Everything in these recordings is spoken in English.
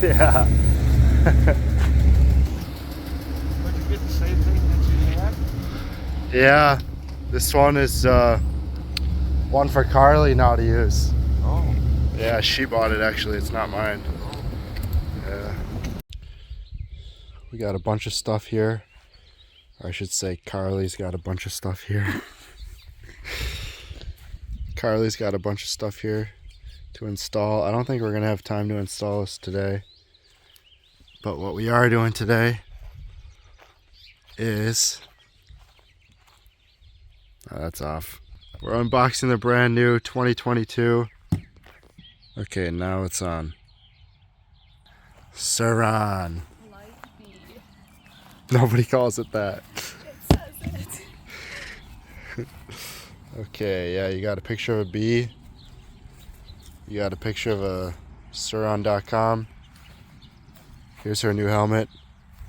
Yeah. Would you get the same thing that you had? Yeah. This one is one for Carly now to use. Oh. Yeah, she bought it actually. It's not mine. Yeah. We got a bunch of stuff here. Or I should say Carly's got a bunch of stuff here. Carly's got a bunch of stuff here to install. I don't think we're going to have time to install this today. But what we are doing today is... Oh, that's off. We're unboxing the brand new 2022. Okay, now it's on. SUR RON. Nobody calls it that. It says it. Okay, yeah, you got a picture of a bee. You got a picture of a surron.com. Here's her new helmet.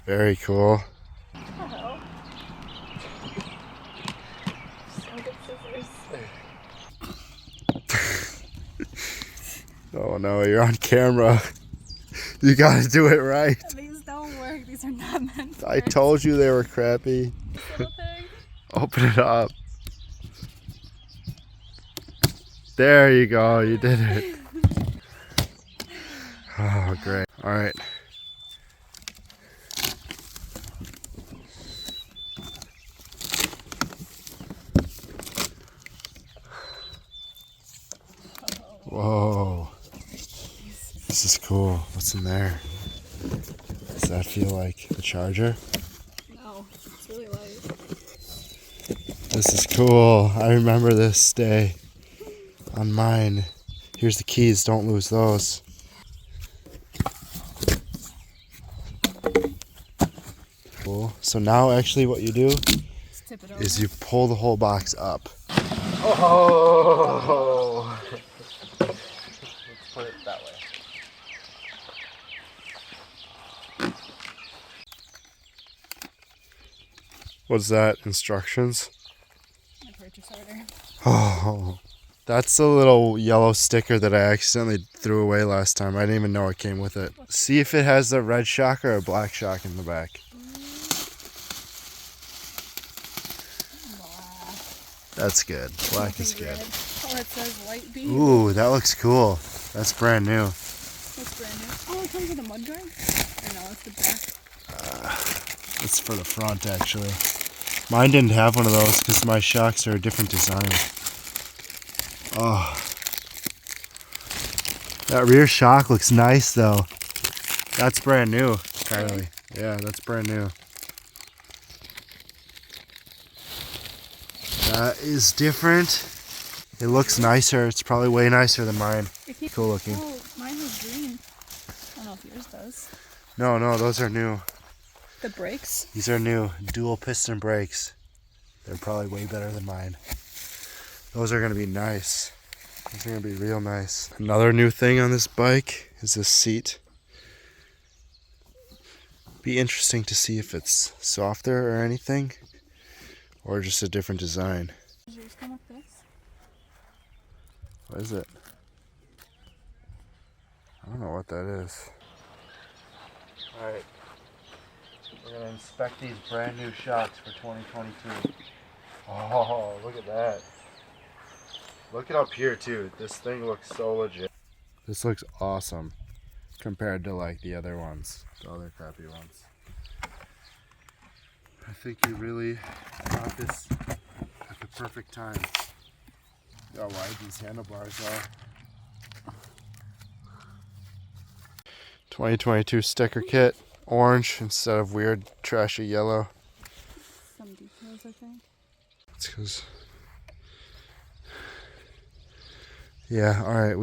Very cool. Hello. So good scissors. Oh no, you're on camera. You gotta do it right. These don't work. These are not meant for I told you they were crappy. little thing. Open it up. There you go, you did it. Oh, great. All right. Whoa. This is cool. What's in there? Does that feel like the charger? No, it's really light. This is cool. I remember this day on mine. Here's the keys. Don't lose those. Cool. So now actually what you do Just tip it over. is you pull the whole box up. Oh! Let's put it that way. What's that? Instructions? My purchase order. Oh, that's a little yellow sticker that I accidentally threw away last time. I didn't even know it came with it. See if it has a red shock or a black shock in the back. Black. That's good. Black is good. Oh, it says light bead. Ooh, that looks cool. That's brand new. That's brand new. Oh, it comes with a mud guard? Or no, it's the back. It's for the front, actually. Mine didn't have one of those because my shocks are a different design. Oh. That rear shock looks nice, though. That's brand new, Kylie. Yeah, that's brand new. That is different. It looks nicer. It's probably way nicer than mine. Cool looking. Oh, mine was green. I don't know if yours does. No, those are new. The brakes? These are new. Dual piston brakes. They're probably way better than mine. Those are going to be nice. Those are going to be real nice. Another new thing on this bike is this seat. Be interesting to see if it's softer or anything, or just a different design. Does yours come with this? What is it? I don't know what that is. Alright. We're going to inspect these brand new shocks for 2022. Oh, look at that. Look it up here too. This thing looks so legit. This looks awesome compared to like the other ones, the other crappy ones. I think you really got this at the perfect time. Look how wide these handlebars are. 2022 sticker kit. Orange instead of weird trashy yellow. Some details, I think. It's because, yeah. All right,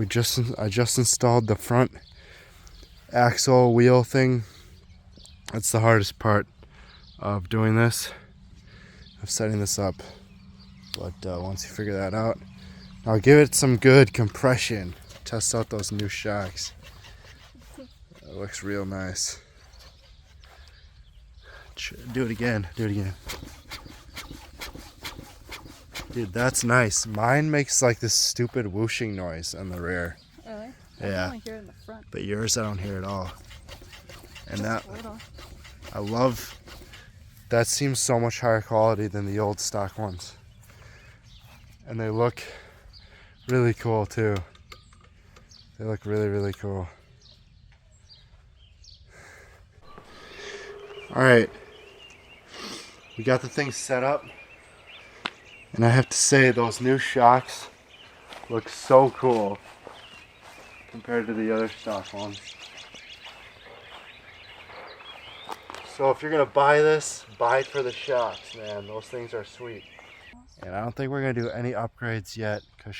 I just installed the front axle wheel thing. That's the hardest part of doing this, of setting this up. But once you figure that out, I'll give it some good compression. Test out those new shocks. It looks real nice. Do it again. Do it again. Dude, that's nice. Mine makes like this stupid whooshing noise on the rear. Really? Yeah. I only hear it in the front. But yours, I don't hear at all. And Just that, a little. I love, that seems so much higher quality than the old stock ones. And they look really cool too. They look really, really cool. All right, we got the thing set up. And I have to say, those new shocks look so cool compared to the other stock ones. So if you're gonna buy this, buy it for the shocks, man. Those things are sweet. And I don't think we're gonna do any upgrades yet because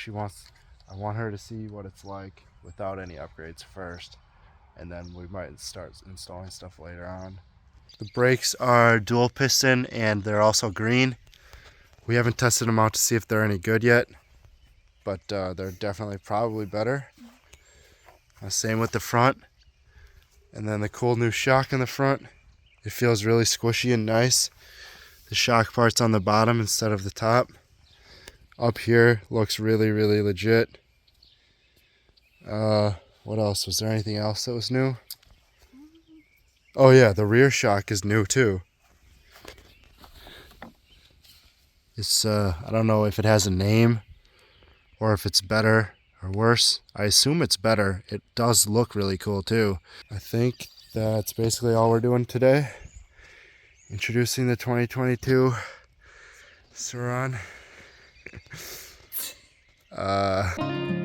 I want her to see what it's like without any upgrades first. And then we might start installing stuff later on. The brakes are dual piston and they're also green. We haven't tested them out to see if they're any good yet, but they're definitely probably better. Same with the front. And then the cool new shock in the front. It feels really squishy and nice. The shock part's on the bottom instead of the top. Up here looks really, really legit. What else? Was there anything else that was new? Oh yeah, the rear shock is new too. It's I don't know if it has a name or if it's better or worse. I assume it's better. It does look really cool too. I think that's basically all we're doing today. Introducing the 2022 SUR RON.